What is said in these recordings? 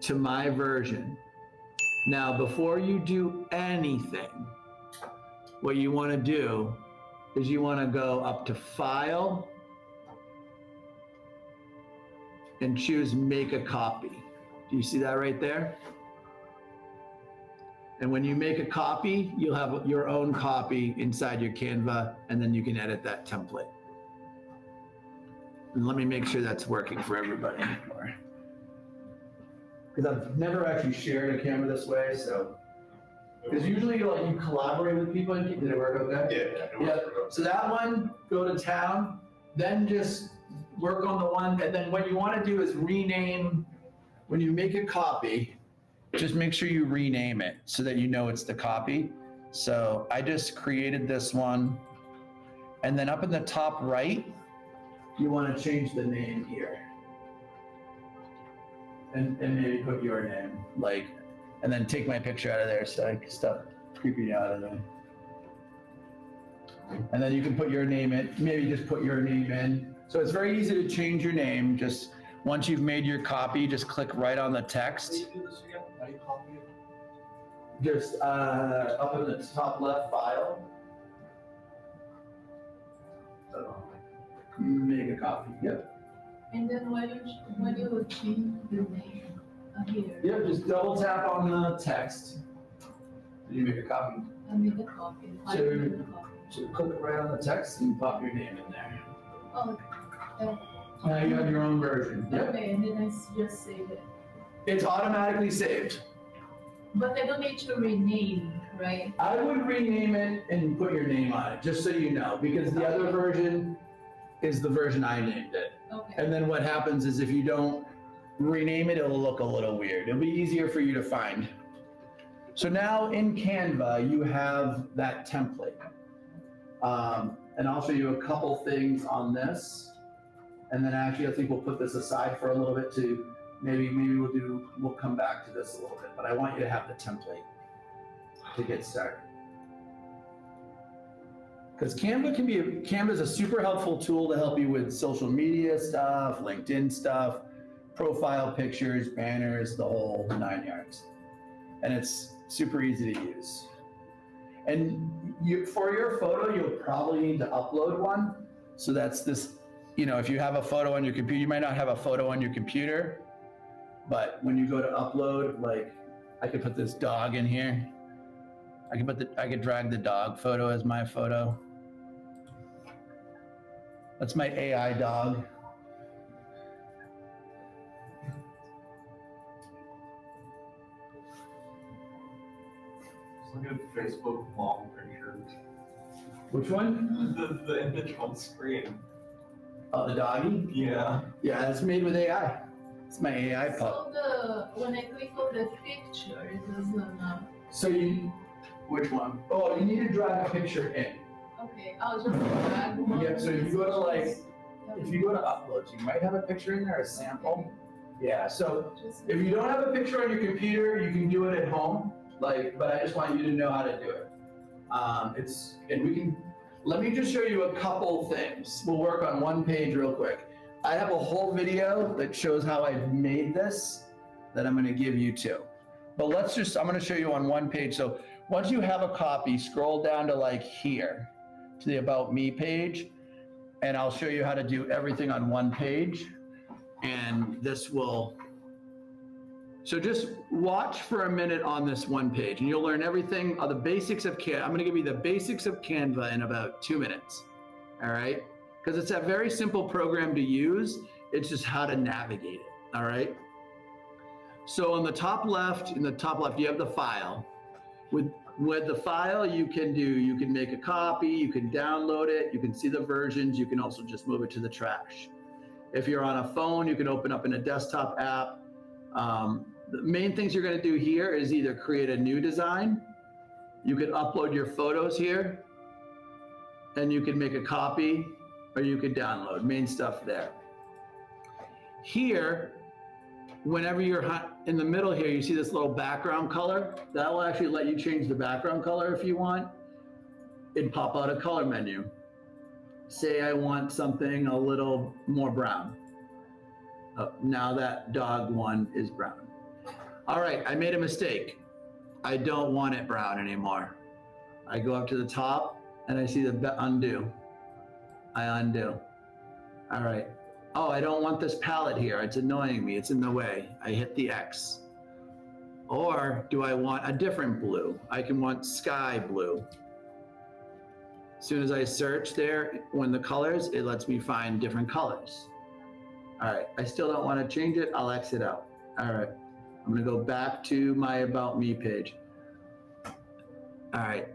to my version. Now, before you do anything, what you want to do is you want to go up to File and choose Make a Copy. Do you see that right there? And when you make a copy, you'll have your own copy inside your Canva, and then you can edit that template. And let me make sure that's working for everybody. Because I've never actually shared a Canva this way, so. Because usually like you collaborate with people. Did it work okay? Yeah. So that one, go to Town, then just work on the one, and then what you want to do is rename, when you make a copy, just make sure you rename it so that you know it's the copy. So I just created this one, and then up in the top right, you want to change the name here. And maybe put your name, like, and then take my picture out of there so I can stop creeping out of there. And then you can put your name in, maybe just put your name in. So it's very easy to change your name. Just once you've made your copy, just click right on the text. How do you do this again? How do you copy it? Just up in the top left, File. Make a copy, yep. And then when you change the name here. Yep, just double tap on the text. And you make a copy. I made a copy. So click right on the text and pop your name in there. Oh, Now you have your own version. Yep. okay, and then I just save it. It's automatically saved. But I don't need to rename, right? I would rename it and put your name on it, just so you know, because the other version is the version I named it. Okay. And then what happens is if you don't rename it, it'll look a little weird. It'll be easier for you to find. So now in Canva, you have that template. And I'll show you a couple things on this. And then actually, I think we'll put this aside for a little bit to maybe we'll come back to this a little bit, but I want you to have the template to get started. Because Canva is a super helpful tool to help you with social media stuff, LinkedIn stuff, profile pictures, banners, the whole 9 yards. And it's super easy to use. And for your photo, you'll probably need to upload one. So that's this, if you have a photo on your computer, you might not have a photo on your computer, but when you go to upload, like I could put this dog in here. I could drag the dog photo as my photo. That's my AI dog. Just look at Facebook long picture. Which one? The image on screen. Oh, the doggy? Yeah. Yeah, it's made with AI. It's my AI pup. So when I click on the picture, it doesn't. So which one? Oh, you need to drag a picture in. Okay, I'll just drag one. Yeah, so if you go to if you go to uploads, you might have a picture in there, a sample. Yeah, so if you don't have a picture on your computer, you can do it at home. But I just want you to know how to do it. Let me just show you a couple things. We'll work on one page real quick. I have a whole video that shows how I've made this that I'm gonna give you too. But I'm gonna show you on one page. So once you have a copy, scroll down to here, to the About Me page, and I'll show you how to do everything on one page. And so just watch for a minute on this one page and you'll learn everything, the basics of Canva. I'm gonna give you the basics of Canva in about 2 minutes, all right? Because it's a very simple program to use. It's just how to navigate it, all right? So on the top left, you have the file. With the file, you can make a copy, you can download it, you can see the versions, you can also just move it to the trash. If you're on a phone, you can open up in a desktop app. The main things you're gonna do here is either create a new design, you could upload your photos here, and you can make a copy, or you could download, main stuff there. Here, whenever you're in the middle here, you see this little background color. That will actually let you change the background color if you want. It'd pop out a color menu. Say I want something a little more brown. Now that dog one is brown. All right, I made a mistake. I don't want it brown anymore. I go up to the top and I see the undo. I undo. All right. Oh, I don't want this palette here. It's annoying me. It's in the way. I hit the X. Or do I want a different blue? I can want sky blue. As soon as I search there, when the colors, it lets me find different colors. All right, I still don't want to change it. I'll exit out. All right, I'm gonna go back to my About Me page. All right,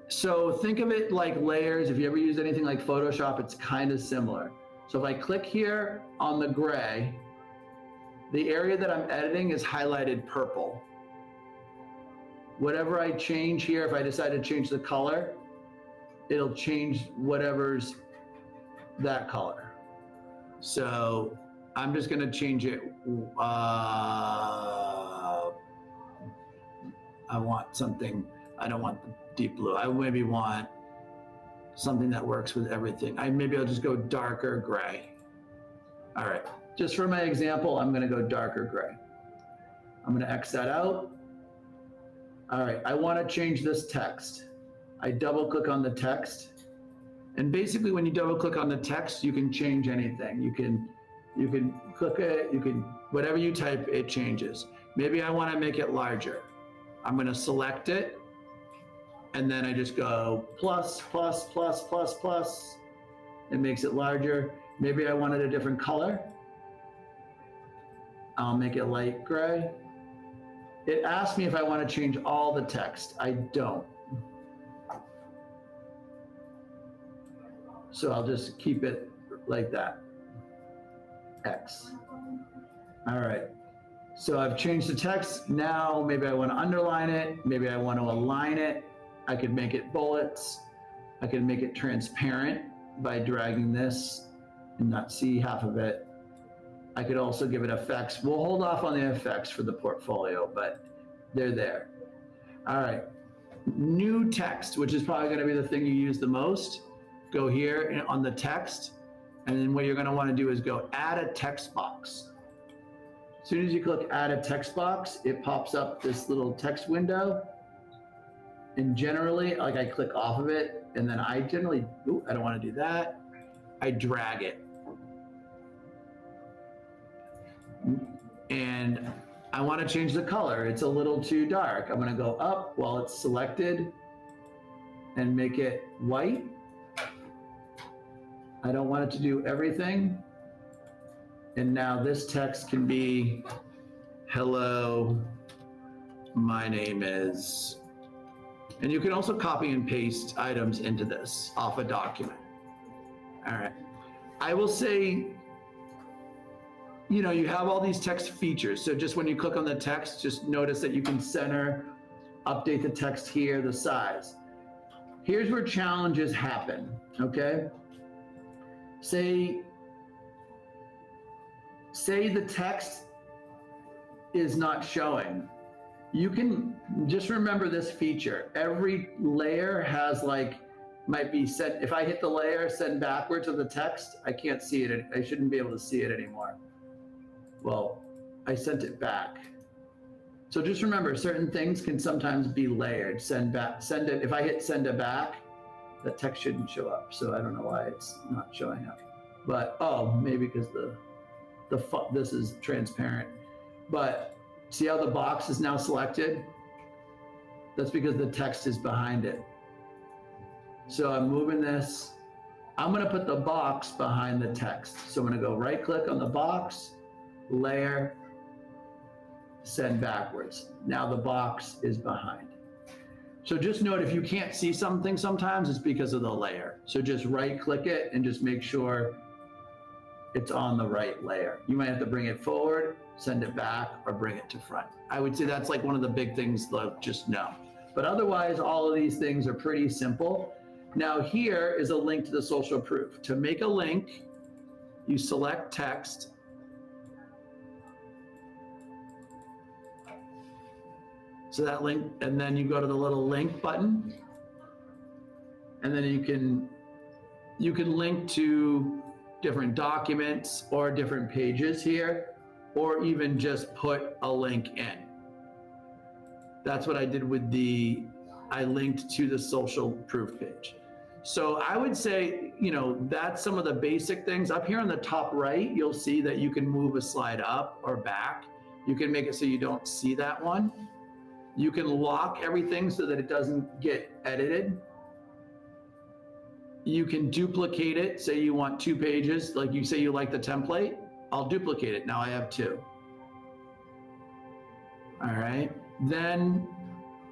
so think of it like layers. If you ever used anything like Photoshop, it's kind of similar. So if I click here on the gray, the area that I'm editing is highlighted purple. Whatever I change here, if I decide to change the color, it'll change whatever's that color. So I'm just gonna change it. I want something, I don't want the deep blue. I maybe want something that works with everything. Maybe I'll just go darker gray. All right, just for my example, I'm gonna go darker gray. I'm gonna X that out. All right, I wanna change this text. I double click on the text. And basically when you double click on the text, you can change anything. You can click it, whatever you type, it changes. Maybe I wanna make it larger. I'm gonna select it, and then I just go plus, plus, plus, plus, plus. It makes it larger. Maybe I wanted a different color. I'll make it light gray. It asks me if I wanna change all the text. I don't. So I'll just keep it like that, X. All right, so I've changed the text. Now maybe I want to underline it. Maybe I want to align it. I could make it bullets. I could make it transparent by dragging this and not see half of it. I could also give it effects. We'll hold off on the effects for the portfolio, but they're there. All right, new text, which is probably going to be the thing you use the most. Go here on the text, and then what you're gonna wanna do is go add a text box. As soon as you click add a text box, it pops up this little text window. And generally, like I click off of it, and then I generally, I don't wanna do that. I drag it. And I wanna change the color. It's a little too dark. I'm gonna go up while it's selected and make it white. I don't want it to do everything. And now this text can be, hello, my name is, and you can also copy and paste items into this off a document. All right. I will say, you know, you have all these text features. So just when you click on the text, just notice that you can center, update the text here, the size. Here's where challenges happen, okay? Say the text is not showing. You can just remember this feature. Every layer has might be set. If I hit the layer, send backwards of the text, I can't see it. I shouldn't be able to see it anymore. Well, I sent it back. So just remember, certain things can sometimes be layered. Send it. If I hit send it back, the text shouldn't show up. So I don't know why it's not showing up. But maybe because this is transparent. But see how the box is now selected? That's because the text is behind it. So I'm moving this. I'm gonna put the box behind the text. So I'm gonna go right click on the box, layer, send backwards. Now the box is behind. So just note, if you can't see something sometimes, it's because of the layer. So just right click it and just make sure it's on the right layer. You might have to bring it forward, send it back, or bring it to front. I would say that's one of the big things to just know. But otherwise, all of these things are pretty simple. Now here is a link to the social proof. To make a link, you select text. So that link, and then you go to the little link button, and then you can link to different documents or different pages here, or even just put a link in. That's what I did with I linked to the social proof page. So I would say, that's some of the basic things. Up here on the top right, you'll see that you can move a slide up or back. You can make it so you don't see that one. You can lock everything so that it doesn't get edited. You can duplicate it. Say you want 2 pages, like you say you like the template, I'll duplicate it. Now I have 2. All right. Then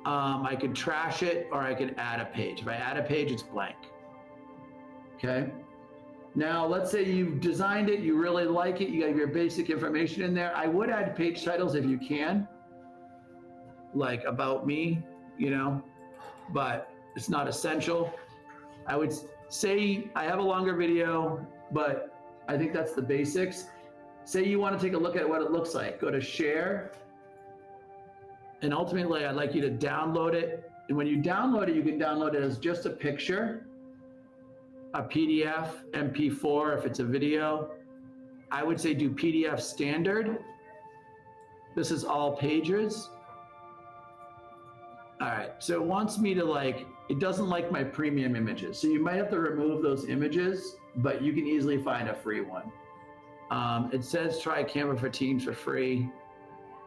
I could trash it or I could add a page. If I add a page, it's blank. Okay. Now let's say you've designed it, you really like it, you got your basic information in there. I would add page titles if you can, like about me, but it's not essential. I would say I have a longer video, but I think that's the basics. Say you want to take a look at what it looks like. Go to share. And ultimately, I'd like you to download it. And when you download it, you can download it as just a picture, a PDF, MP4 if it's a video. I would say do PDF standard. This is all pages. All right, so it wants me to it doesn't like my premium images. So you might have to remove those images, but you can easily find a free one. It says try Canva for Teams for free.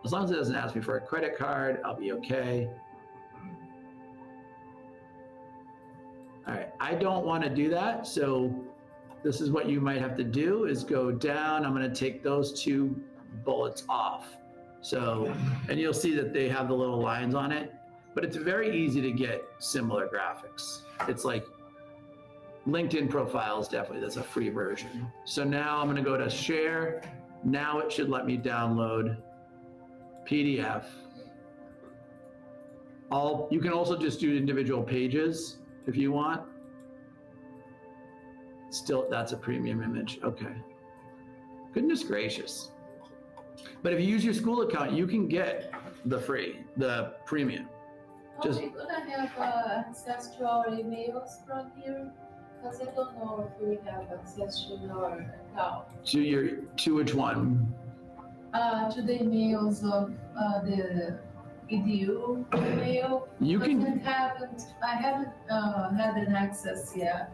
As long as it doesn't ask me for a credit card, I'll be okay. All right, I don't want to do that. So this is what you might have to do is go down. I'm going to take those 2 bullets off. So, and you'll see that they have the little lines on it, but it's very easy to get similar graphics. It's like LinkedIn profiles, definitely, that's a free version. So now I'm going to go to share. Now it should let me download PDF. You can also just do individual pages if you want. Still, that's a premium image. Okay. Goodness gracious. But if you use your school account, you can get the premium. Are we gonna have access to our emails from here? Because I don't know if we have access to your account. To which one? To the emails of the EDU email. You can. I haven't had an access yet.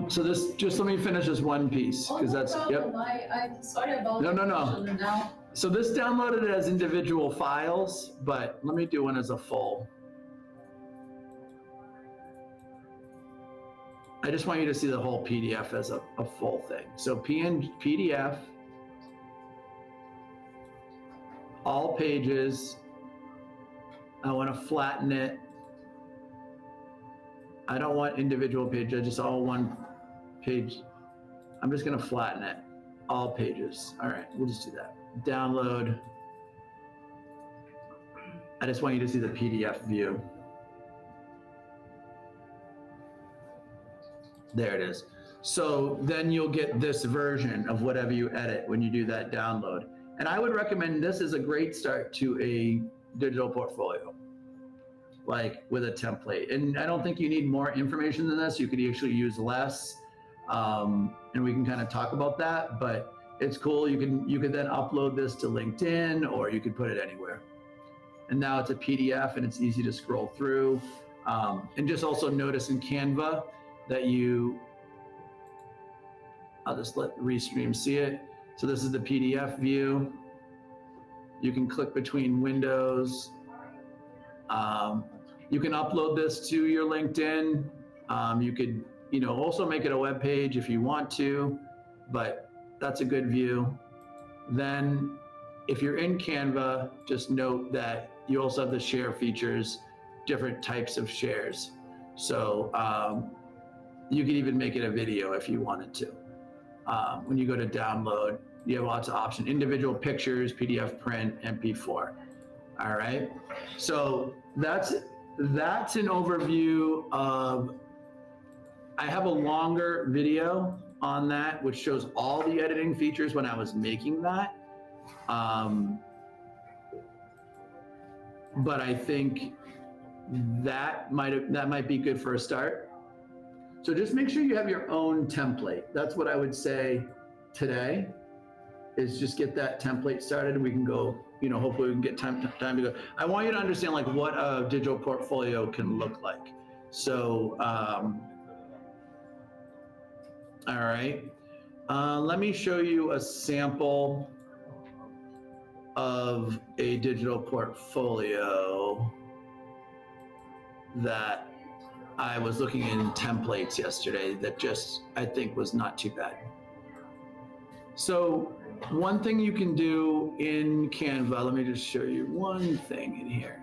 So just let me finish this one piece because that's problem. I'm sorry about No. now. So this downloaded it as individual files, but let me do one as a full. I just want you to see the whole PDF as a full thing. So PDF, all pages. I want to flatten it. I don't want individual pages, just all one page. I'm just going to flatten it, all pages. All right, we'll just do that. Download. I just want you to see the PDF view. There it is. So then you'll get this version of whatever you edit when you do that download. And I would recommend this as a great start to a digital portfolio, like with a template. And I don't think you need more information than this. You could actually use less, and we can kind of talk about that, but it's cool. You could then upload this to LinkedIn or you could put it anywhere. And now it's a PDF and it's easy to scroll through. And just also notice in Canva that I'll just let Restream see it. So this is the PDF view. You can click between windows. You can upload this to your LinkedIn. You could, also make it a web page if you want to, but that's a good view. Then if you're in Canva, just note that you also have the share features, different types of shares. So you could even make it a video if you wanted to. When you go to download, you have lots of options, individual pictures, PDF print, MP4. All right. So that's an overview of, I have a longer video on that, which shows all the editing features when I was making that. But I think that might be good for a start. So just make sure you have your own template. That's what I would say today, is just get that template started and we can go hopefully we can get time to go. I want you to understand like what a digital portfolio can look like. So, all right. Let me show you a sample of a digital portfolio that I was looking in templates yesterday that just, I think, was not too bad. So one thing you can do in Canva, let me just show you one thing in here.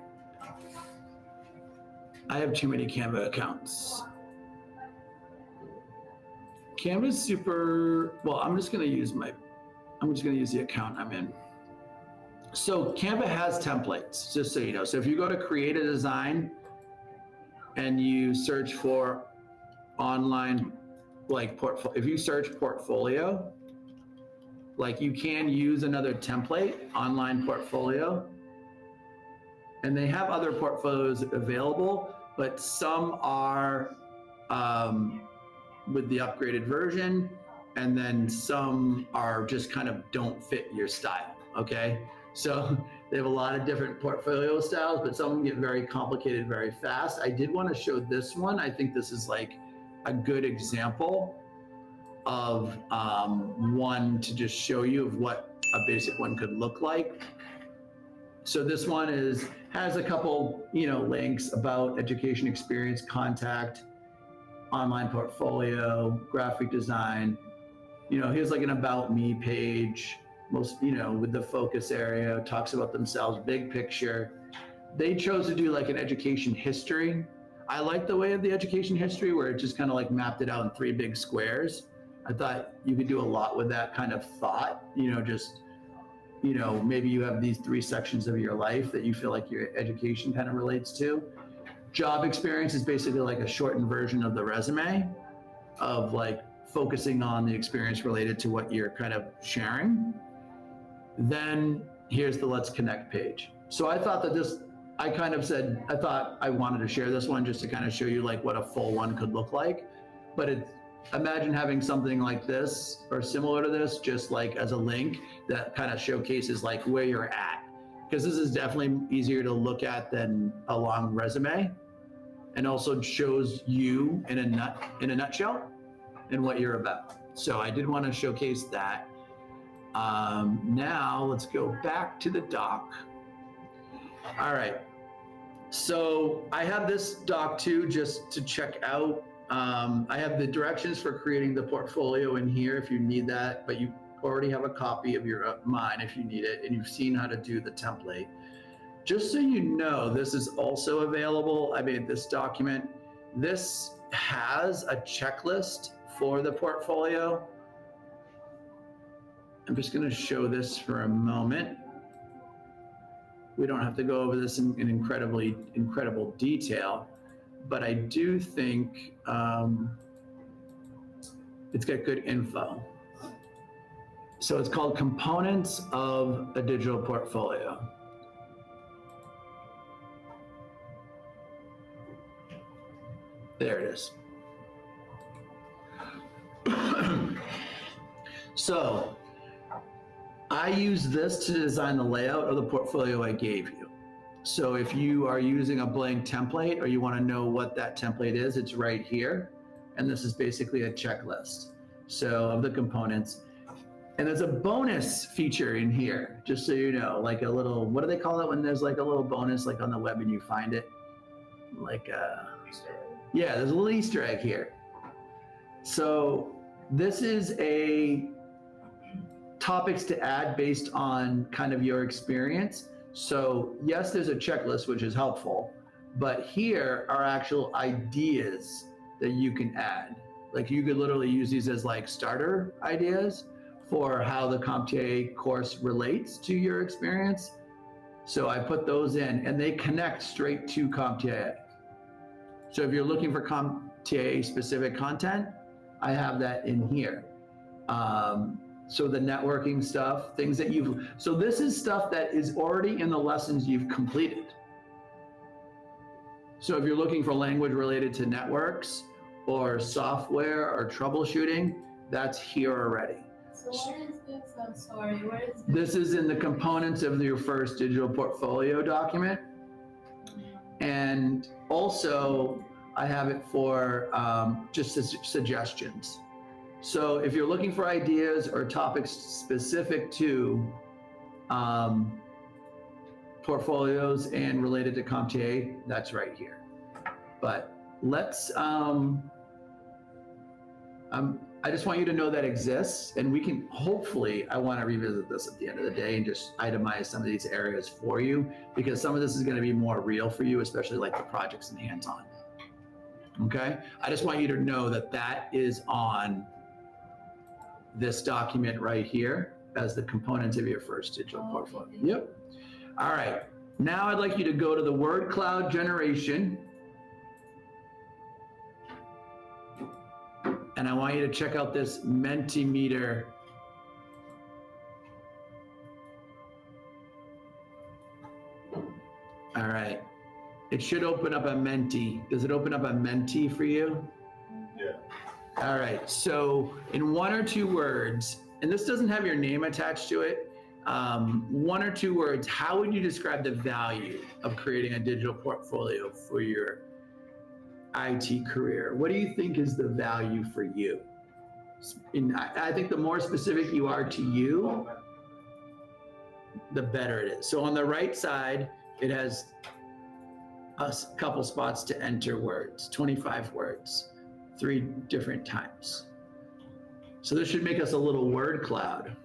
I have too many Canva accounts. Canva is super, well, I'm just gonna use the account I'm in. So Canva has templates, just so you know. So if you go to create a design and you search for online, like if you search portfolio, like you can use another template, online portfolio, and they have other portfolios available, but some are with the upgraded version, and then some are just kind of don't fit your style, okay? So they have a lot of different portfolio styles, but some of them get very complicated very fast. I did want to show this one. I think this is like a good example of one to just show you of what a basic one could look like. So this one has a couple, links about education experience, contact, online portfolio, graphic design. Here's like an about me page, most, with the focus area, talks about themselves, big picture. They chose to do like an education history. I like the way of the education history where it just kind of like mapped it out in 3 big squares. I thought you could do a lot with that kind of thought, maybe you have these 3 sections of your life that you feel like your education kind of relates to. Job experience is basically like a shortened version of the resume of like focusing on the experience related to what you're kind of sharing. Then here's the Let's Connect page. So I thought that I thought I wanted to share this one just to kind of show you like what a full one could look like. But imagine having something like this or similar to this, just like as a link that kind of showcases like where you're at. Because this is definitely easier to look at than a long resume, and also shows you in a nutshell and what you're about. So I did want to showcase that. Now let's go back to the doc. All right. So I have this doc too, just to check out. I have the directions for creating the portfolio in here if you need that, but you already have a copy of mine if you need it, and you've seen how to do the template. Just so you know, this is also available. I made this document. This has a checklist for the portfolio. I'm just going to show this for a moment. We don't have to go over this in incredible detail, but I do think it's got good info. So it's called Components of a Digital Portfolio. There it is. So I use this to design the layout of the portfolio I gave you. So if you are using a blank template or you want to know what that template is, it's right here. And this is basically a checklist. So of the components. And there's a bonus feature in here, just so you know, like a little, what do they call it when there's like a little bonus like on the web and you find it? Like Easter egg. yeah, there's a little Easter egg here. So this is a topics to add based on kind of your experience. So yes, there's a checklist, which is helpful, but here are actual ideas that you can add. Like you could literally use these as like starter ideas for how the CompTIA course relates to your experience. So I put those in and they connect straight to CompTIA. So if you're looking for CompTIA specific content, I have that in here. So the networking stuff, things that so this is stuff that is already in the lessons you've completed. So if you're looking for language related to networks or software or troubleshooting, that's here already. So what is this? I'm sorry, where is This is in the components of your first digital portfolio document. And also, I have it for just as suggestions. So if you're looking for ideas or topics specific to portfolios and related to CompTIA, that's right here. But let's, I just want you to know that exists, and we can hopefully, I want to revisit this at the end of the day and just itemize some of these areas for you, because some of this is going to be more real for you, especially like the projects and hands-on. Okay? I just want you to know that that is on this document right here as the components of your first digital portfolio. Yep. All right. Now I'd like you to go to the word cloud generation. And I want you to check out this Mentimeter. All right. It should open up a Menti. Does it open up a Menti for you? Yeah. All right. So in 1 or 2 words, and this doesn't have your name attached to it, 1 or 2 words, how would you describe the value of creating a digital portfolio for your IT career? What do you think is the value for you? I think the more specific you are to you, the better it is. So on the right side, it has a couple spots to enter words, 25 words, 3 different times. So this should make us a little word cloud.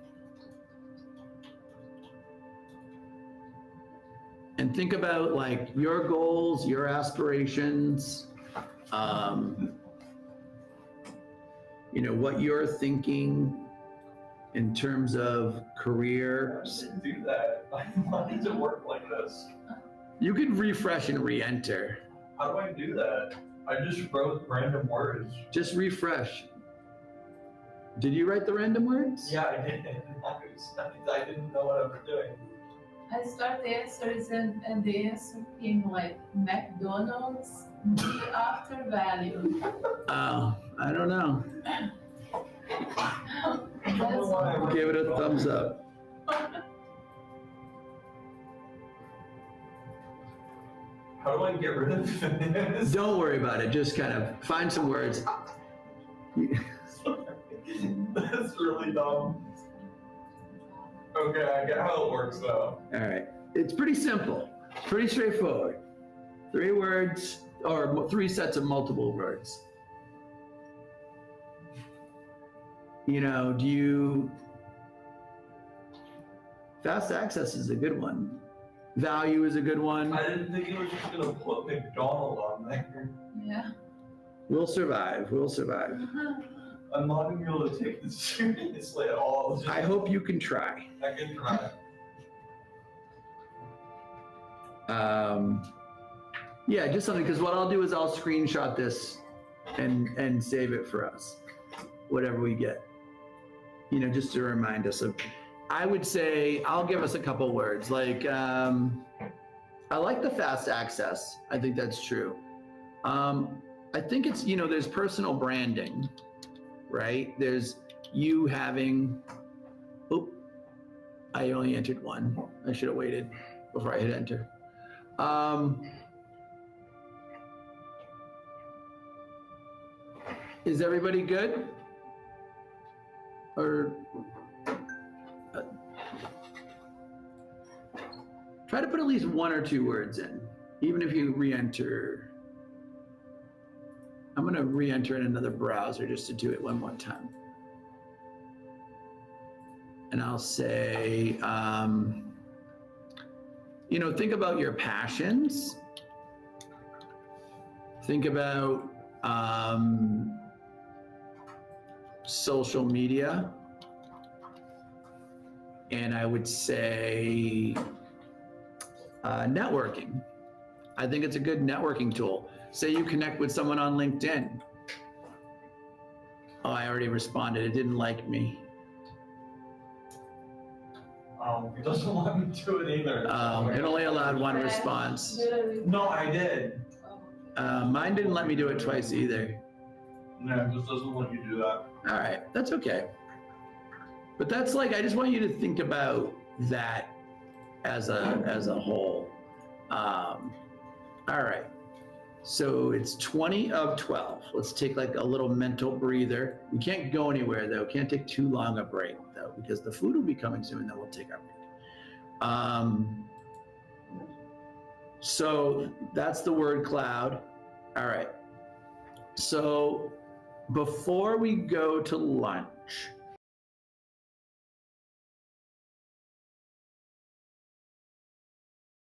And think about like your goals, your aspirations, you know, what you're thinking in terms of career. I didn't do that. I wanted to work like this. You could refresh and re-enter. How do I do that? I just wrote random words. Just refresh. Did you write the random words? Yeah, I did. I didn't know what I was doing. I start the answers and the answer came like McDonald's after value. Oh, I don't know. Give it a thumbs up. How do I get rid of this? Don't worry about it. Just kind of find some words. That's really dumb. Okay, I get how it works though. All right. It's pretty simple. Pretty straightforward. 3 words or 3 sets of multiple words. You know, fast access is a good one. Value is a good one. I didn't think it was just gonna put McDonald on there. Yeah. We'll survive. We'll survive. I'm not gonna be able to take this seriously at all. I hope you can try. I can try. Yeah, just something, because what I'll do is I'll screenshot this and save it for us, whatever we get. You know, just to remind us of, I would say, I'll give us a couple words. Like, I like the fast access. I think that's true. I think it's, you know, there's personal branding, right? There's you having, oh, I only entered 1. I should have waited before I hit enter. Is everybody good? Or try to put at least 1 or 2 words in, even if you re-enter. I'm going to re-enter in another browser just to do it one more time. And I'll say, you know, think about your passions. Think about social media. And I would say networking. I think it's a good networking tool. Say you connect with someone on LinkedIn. Oh, I already responded. It didn't like me. It doesn't let me do it either. It only allowed 1 response. No, I did. Mine didn't let me do it twice either. No, it just doesn't let you do that. All right, that's okay. But that's like, I just want you to think about that as a whole. All right. So it's 20 of 12. Let's take like a little mental breather. We can't go anywhere though. Can't take too long a break though, because the food will be coming soon and then we'll take our break. So that's the word cloud. All right. So before we go to lunch,